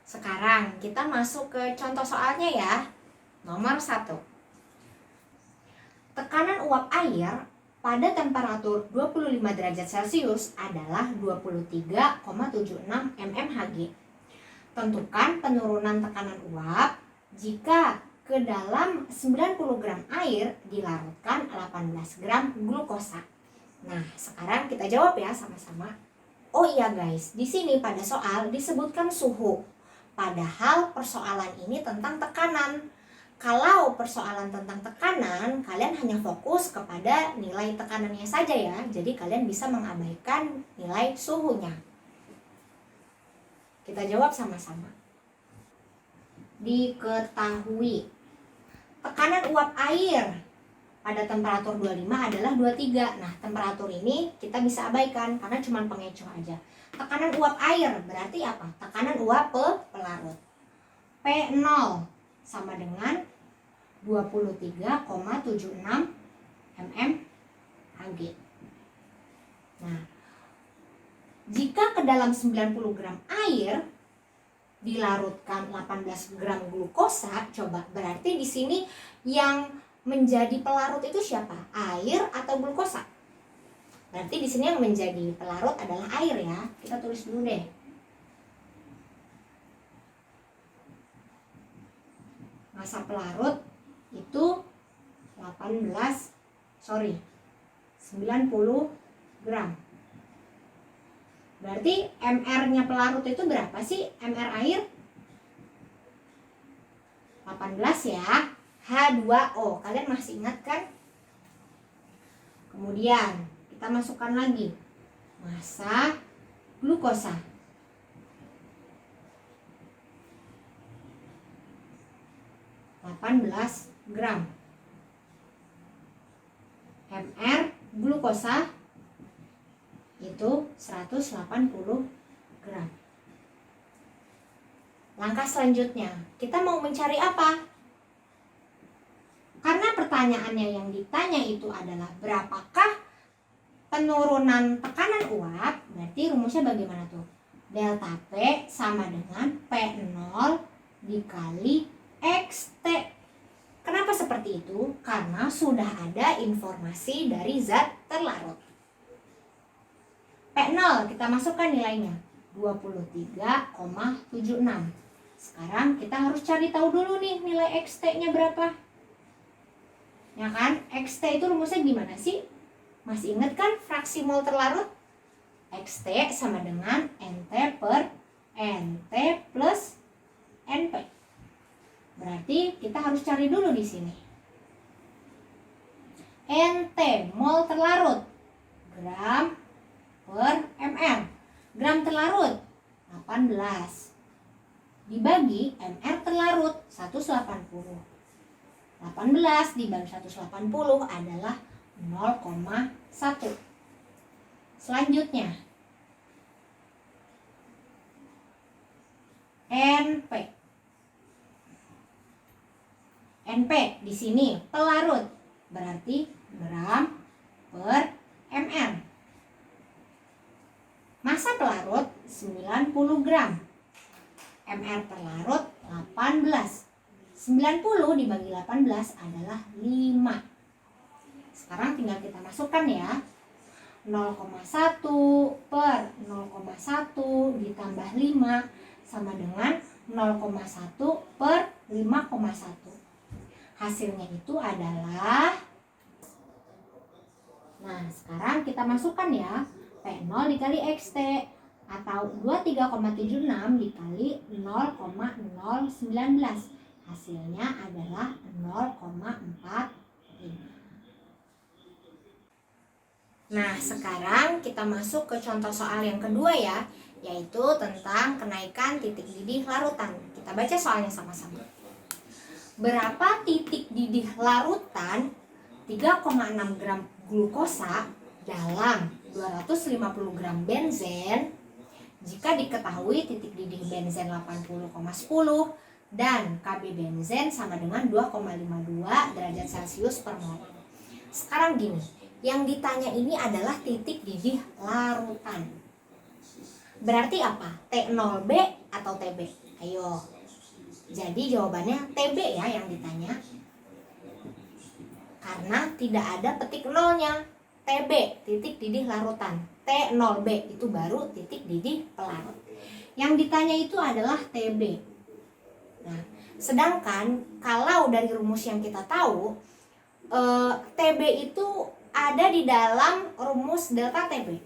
Sekarang kita masuk ke contoh soalnya ya. Nomor 1. Tekanan uap air pada temperatur 25 derajat Celcius adalah 23,76 mmHg. Tentukan penurunan tekanan uap jika ke dalam 90 gram air dilarutkan 18 gram glukosa. Nah, sekarang kita jawab ya sama-sama. Oh iya guys, di sini pada soal disebutkan suhu. Padahal persoalan ini tentang tekanan. Kalau persoalan tentang tekanan, kalian hanya fokus kepada nilai tekanannya saja ya. Jadi kalian bisa mengabaikan nilai suhunya. Kita jawab sama-sama. Diketahui tekanan uap air pada temperatur 25 adalah 23. Nah, temperatur ini kita bisa abaikan karena cuma pengecoh aja. Tekanan uap air berarti apa? Tekanan uap pelarut. P0 sama dengan 23,76 mmHg. Nah, jika ke dalam 90 gram air dilarutkan 18 gram glukosa, coba berarti di sini yang menjadi pelarut itu siapa? Air atau glukosa? Berarti di sini yang menjadi pelarut adalah air ya. Kita tulis dulu deh. Massa pelarut itu 90 gram. Berarti MR-nya pelarut itu berapa sih? MR air 18 ya. H2O. Kalian masih ingat kan? Kemudian kita masukkan lagi massa glukosa. gram. MR glukosa itu 180 gram. Langkah selanjutnya, kita mau mencari apa? Karena pertanyaannya yang ditanya itu adalah berapakah penurunan tekanan uap, berarti rumusnya bagaimana tuh? Delta P sama dengan P0 dikali XT. Kenapa seperti itu? Karena sudah ada informasi dari zat terlarut. P0 kita masukkan nilainya 23,76. Sekarang kita harus cari tahu dulu nih nilai XT-nya berapa. Ya kan? XT itu rumusnya gimana sih? Masih ingat kan fraksi mol terlarut? XT sama dengan NT per NT plus NP. Berarti kita harus cari dulu di sini. NT mol terlarut gram per ml. Gram terlarut 18 dibagi mr terlarut 180. 18 dibagi 180 adalah 0,1. Selanjutnya NP. NP di sini pelarut berarti gram per ml. Massa pelarut 90 gram. MR terlarut 18. 90 dibagi 18 adalah 5. Sekarang tinggal kita masukkan ya. 0,1 per 0,1 ditambah 5 sama dengan 0,1 per 5,1. Hasilnya itu adalah, nah sekarang kita masukkan ya, P0 dikali XT atau 23,76 dikali 0,019. Hasilnya adalah 0,45. Nah, sekarang kita masuk ke contoh soal yang kedua ya, yaitu tentang kenaikan titik didih larutan. Kita baca soalnya sama-sama. Berapa titik didih larutan 3,6 gram glukosa dalam 250 gram benzen jika diketahui titik didih benzen 80,10 dan KB benzen sama dengan 2,52 derajat Celcius per mol. Sekarang gini, yang ditanya ini adalah titik didih larutan. Berarti apa? T0B atau TB? Ayo. Jadi jawabannya TB ya yang ditanya. Karena tidak ada petik nolnya. TB, titik didih larutan. T0B itu baru titik didih pelarut. Yang ditanya itu adalah TB. Nah, sedangkan kalau dari rumus yang kita tahu, TB itu ada di dalam rumus delta TB.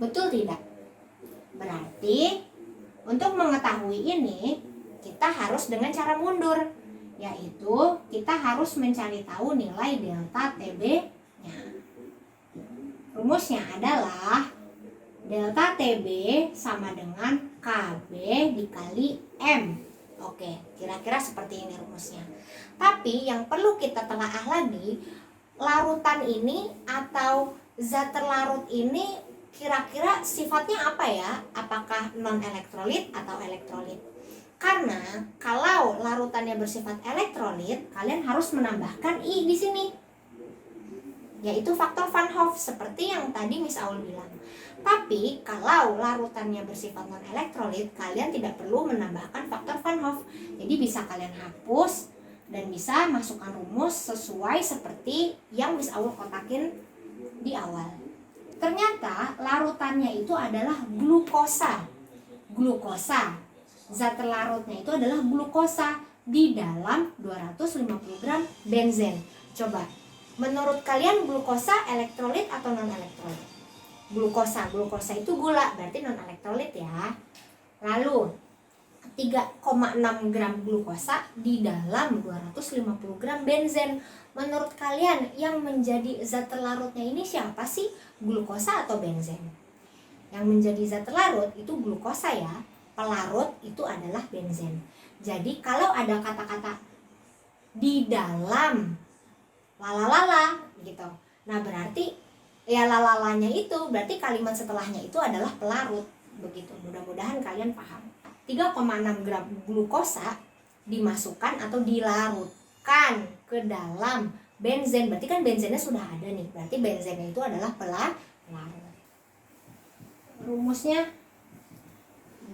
Betul tidak? Berarti untuk mengetahui ini kita harus dengan cara mundur, yaitu kita harus mencari tahu nilai delta TB-nya. Rumusnya adalah delta TB sama dengan KB dikali M. Oke, kira-kira seperti ini rumusnya. Tapi yang perlu kita telaah lagi, larutan ini atau zat terlarut ini kira-kira sifatnya apa ya? Apakah non-elektrolit atau elektrolit? Karena kalau larutannya bersifat elektrolit, kalian harus menambahkan I di sini, yaitu faktor Van Hoff seperti yang tadi Miss Aul bilang. Tapi kalau larutannya bersifat non-elektrolit, kalian tidak perlu menambahkan faktor Van Hoff. Jadi bisa kalian hapus dan bisa masukkan rumus sesuai seperti yang Miss Aul kotakin di awal. Ternyata larutannya itu adalah glukosa. Glukosa, zat terlarutnya itu adalah glukosa di dalam 250 gram benzen. Coba, menurut kalian glukosa elektrolit atau non-elektrolit? Glukosa itu gula, berarti non-elektrolit ya. Lalu 3,6 gram glukosa di dalam 250 gram benzen. Menurut kalian yang menjadi zat terlarutnya ini siapa sih? Glukosa atau benzen? Yang menjadi zat terlarut itu glukosa ya. Pelarut itu adalah benzen. Jadi kalau ada kata-kata di dalam lalalala gitu, nah berarti ya lalalanya itu berarti kalimat setelahnya itu adalah pelarut. Begitu, mudah-mudahan kalian paham. 3,6 gram glukosa dimasukkan atau dilarutkan ke dalam benzen. Berarti kan benzennya sudah ada nih. Berarti benzennya itu adalah pelarut. Rumusnya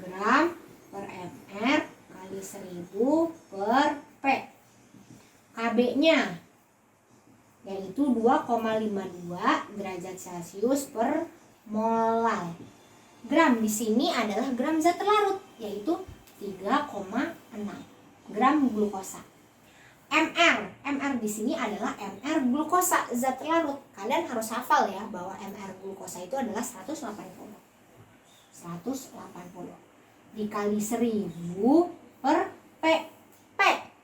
gram per mr kali 1000 per P. KB-nya yaitu 2,52 derajat Celcius per molal. Gram di sini adalah gram zat terlarut, yaitu 3,6 gram glukosa. MR di sini adalah MR glukosa zat terlarut. Kalian harus hafal ya bahwa MR glukosa itu adalah 180 dikali 1000 per P.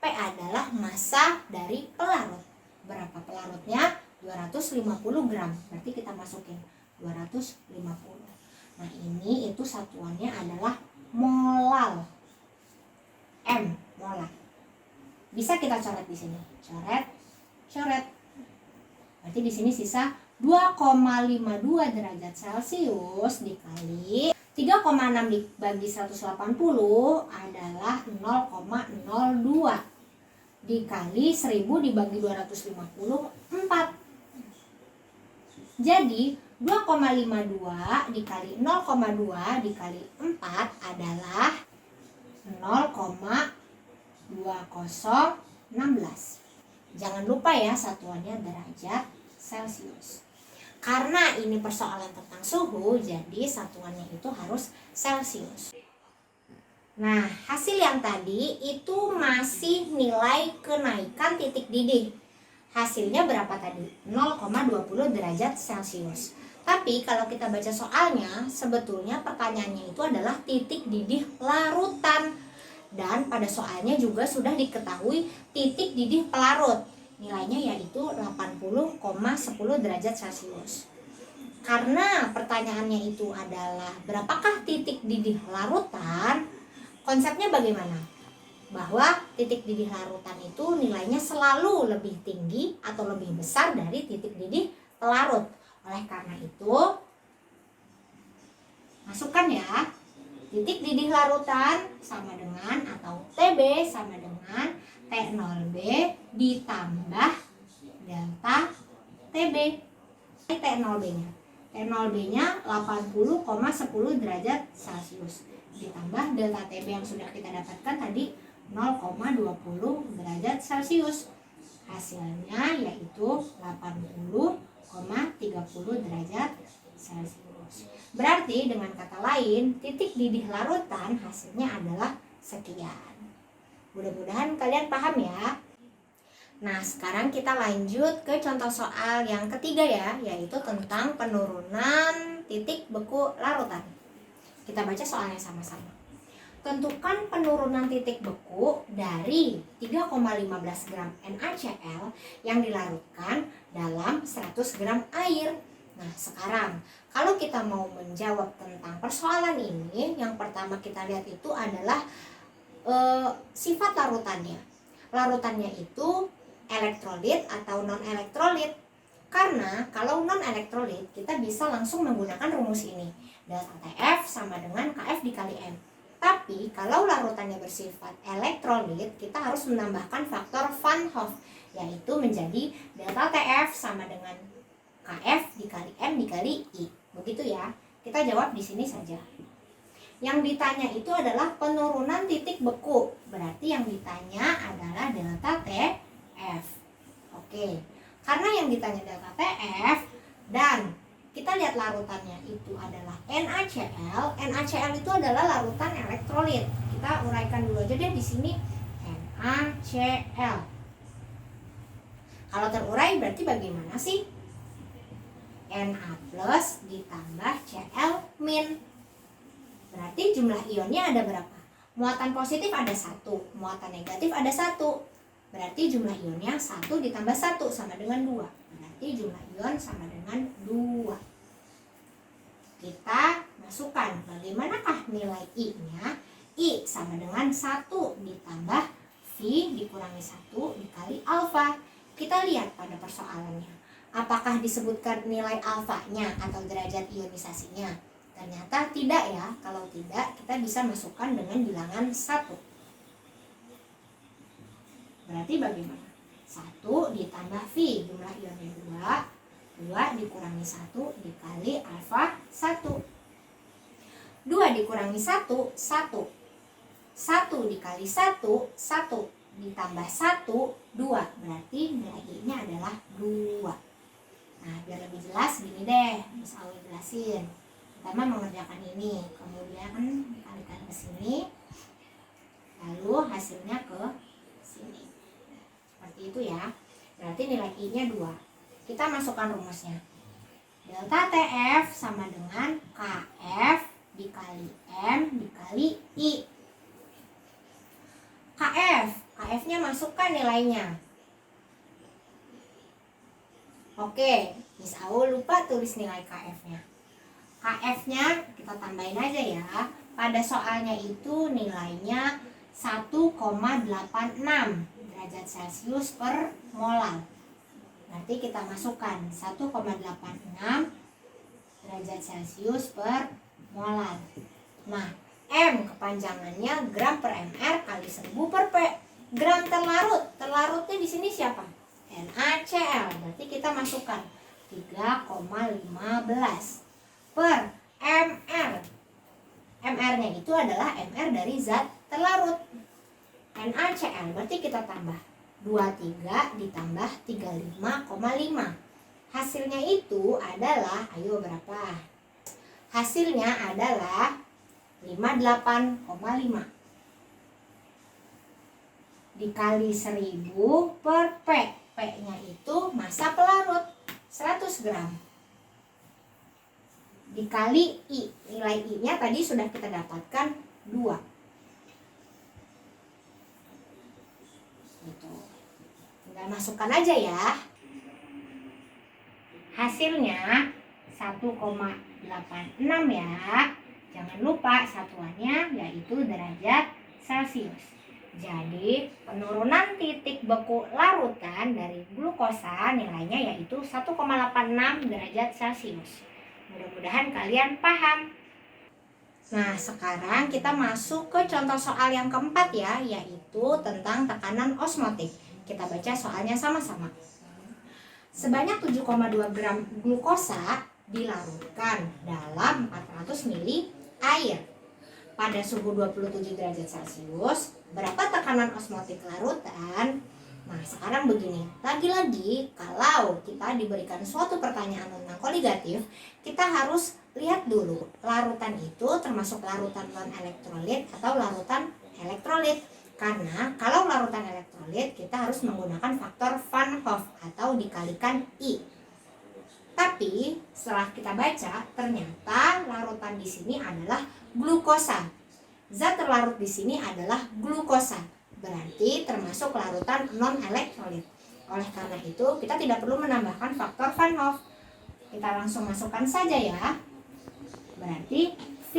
P adalah massa dari pelarut. Berapa pelarutnya? 250 gram. Berarti kita masukin 250. Nah, ini itu satuannya adalah molal. M, molal. Bisa kita coret di sini. Coret. Berarti di sini sisa 2,52 derajat Celcius dikali 3,6 dibagi 180 adalah 0,02 dikali 1000 dibagi 250 4. Jadi 2,52 dikali 0,2 dikali 4 adalah 0,2016. Jangan lupa ya satuannya derajat Celcius. Karena ini persoalan tentang suhu, jadi satuannya itu harus Celcius. Nah, hasil yang tadi itu masih nilai kenaikan titik didih. Hasilnya berapa tadi? 0,20 derajat Celcius. Tapi kalau kita baca soalnya, sebetulnya pertanyaannya itu adalah titik didih larutan. Dan pada soalnya juga sudah diketahui titik didih pelarut. Nilainya yaitu 80,10 derajat Celcius. Karena pertanyaannya itu adalah berapakah titik didih larutan, konsepnya bagaimana? Bahwa titik didih larutan itu nilainya selalu lebih tinggi atau lebih besar dari titik didih pelarut. Oleh karena itu, masukkan ya, titik didih larutan sama dengan atau TB sama dengan T0B ditambah delta TB. T0B-nya 80,10 derajat Celcius ditambah delta TB yang sudah kita dapatkan tadi 0,20 derajat Celcius. Hasilnya yaitu 80,30 derajat Celcius. Berarti dengan kata lain, titik didih larutan hasilnya adalah sekian. Mudah-mudahan kalian paham ya. Nah, sekarang kita lanjut ke contoh soal yang ketiga ya, yaitu tentang penurunan titik beku larutan. Kita baca soalnya sama-sama. Tentukan penurunan titik beku dari 3,15 gram NaCl yang dilarutkan dalam 100 gram air. Nah, sekarang kalau kita mau menjawab tentang persoalan ini, yang pertama kita lihat itu adalah sifat larutannya. Larutannya itu elektrolit atau non-elektrolit. Karena kalau non-elektrolit kita bisa langsung menggunakan rumus ini. Delta TF sama dengan KF dikali M. Tapi kalau larutannya bersifat elektrolit, kita harus menambahkan faktor Van Hoff, yaitu menjadi delta TF sama dengan KF dikali M dikali I. Begitu ya. Kita jawab di sini saja. Yang ditanya itu adalah penurunan titik beku. Berarti yang ditanya adalah delta TF. Oke. Karena yang ditanya delta TF dan kita lihat larutannya itu adalah NaCl. NaCl itu adalah larutan elektrolit. Kita uraikan dulu aja deh di sini NaCl. Kalau terurai berarti bagaimana sih? Na plus ditambah Cl min. Berarti jumlah ionnya ada berapa? Muatan positif ada 1, muatan negatif ada 1. Berarti jumlah ionnya 1 ditambah 1 sama dengan 2. Berarti jumlah ion sama dengan 2. Kita masukkan bagaimanakah nilai I-nya? I sama dengan 1 ditambah V dikurangi 1 dikali alfa. Kita lihat pada persoalannya. Apakah disebutkan nilai alfanya atau derajat ionisasinya? Ternyata tidak ya. Kalau tidak, kita bisa masukkan dengan bilangan 1. Berarti bagaimana? 1 ditambah V, jumlah ionnya 2 dikurangi 1 dikali alfa 1. 2 dikurangi 1, 1. 1 dikali 1, 1 ditambah 1, 2. Berarti nilai I-nya adalah 2. Nah, biar lebih jelas gini deh, Miss Awi jelasin. Pertama mengerjakan ini, kemudian dikalikan ke sini, lalu hasilnya ke sini. Seperti itu ya. Berarti nilai I-nya 2. Kita masukkan rumusnya. Delta TF sama dengan KF dikali M dikali I. KF-nya masukkan nilainya. Oke, Miss Aul lupa tulis nilai KF-nya. KF-nya kita tambahin aja ya. Pada soalnya itu nilainya 1,86 derajat Celcius per molar. Nanti kita masukkan 1,86 derajat Celcius per molar. Nah, M kepanjangannya gram per mR kali 1000 per P. Gram terlarut. Terlarutnya di sini siapa? NaCl. Berarti kita masukkan 3,15 per mR. mR-nya itu adalah mR dari zat terlarut. NaCl berarti kita tambah 23 ditambah 35,5. Hasilnya itu adalah, ayo berapa? Hasilnya adalah 58,5 dikali 1000 per P. P-nya itu massa pelarut 100 gram dikali I. Nilai I-nya tadi sudah kita dapatkan 2. Gitu. Tinggal masukkan aja ya. Hasilnya 1,86 ya. Jangan lupa satuannya yaitu derajat Celcius. Jadi penurunan titik beku larutan dari glukosa nilainya yaitu 1,86 derajat Celcius. Mudah-mudahan kalian paham. Nah, sekarang kita masuk ke contoh soal yang keempat ya, yaitu tentang tekanan osmotik. Kita baca soalnya sama-sama. Sebanyak 7,2 gram glukosa dilarutkan dalam 400 ml air. pada suhu 27 derajat Celcius, berapa tekanan osmotik larutan? Nah, sekarang begini, lagi-lagi kalau kita diberikan suatu pertanyaan tentang koligatif, kita harus lihat dulu larutan itu termasuk larutan non-elektrolit atau larutan elektrolit. Karena kalau larutan elektrolit kita harus menggunakan faktor Van Hoff atau dikalikan I. Tapi setelah kita baca, ternyata larutan di sini adalah glukosa. Zat terlarut di sini adalah glukosa. Berarti termasuk larutan non-elektrolit. Oleh karena itu, kita tidak perlu menambahkan faktor Van Hoff. Kita langsung masukkan saja ya. Berarti V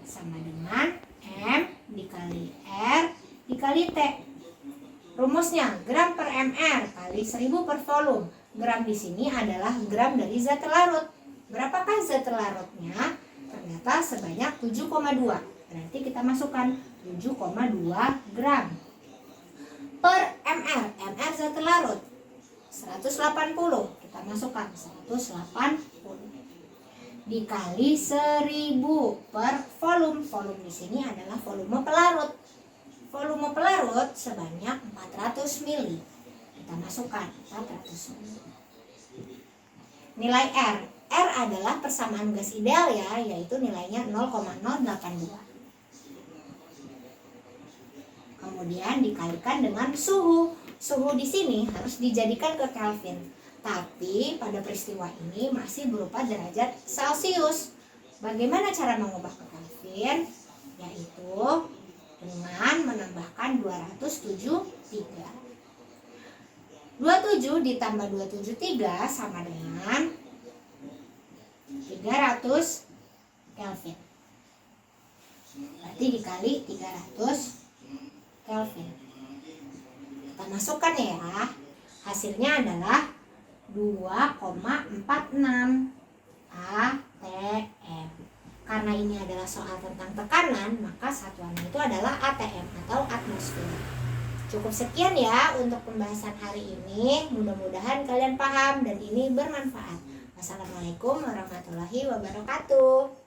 sama dengan M dikali R dikali T. Rumusnya gram per mR kali 1000 per volume. Gram di sini adalah gram dari zat terlarut. Berapakah zat terlarutnya? Ternyata sebanyak 7,2. Berarti kita masukkan 7,2 gram per mR. MR zat terlarut 180. Kita masukkan 180 dikali 1000 per volume. Volume di sini adalah volume pelarut. Volume pelarut sebanyak 400 ml. Kita masukkan 400 ml. Nilai R. R adalah persamaan gas ideal ya, yaitu nilainya 0,082. Kemudian dikalikan dengan suhu. Suhu di sini harus dijadikan ke Kelvin. Tapi pada peristiwa ini masih berupa derajat Celcius. Bagaimana cara mengubah ke Kelvin? Yaitu dengan menambahkan 273. 27 ditambah 273 sama dengan 300 Kelvin. Berarti dikali 300 Kelvin. Kita masukkan ya. Hasilnya adalah 2,46 atm. Karena ini adalah soal tentang tekanan, maka satuannya itu adalah atm atau atmosfer. Cukup sekian ya untuk pembahasan hari ini. Mudah-mudahan kalian paham dan ini bermanfaat. Wassalamualaikum warahmatullahi wabarakatuh.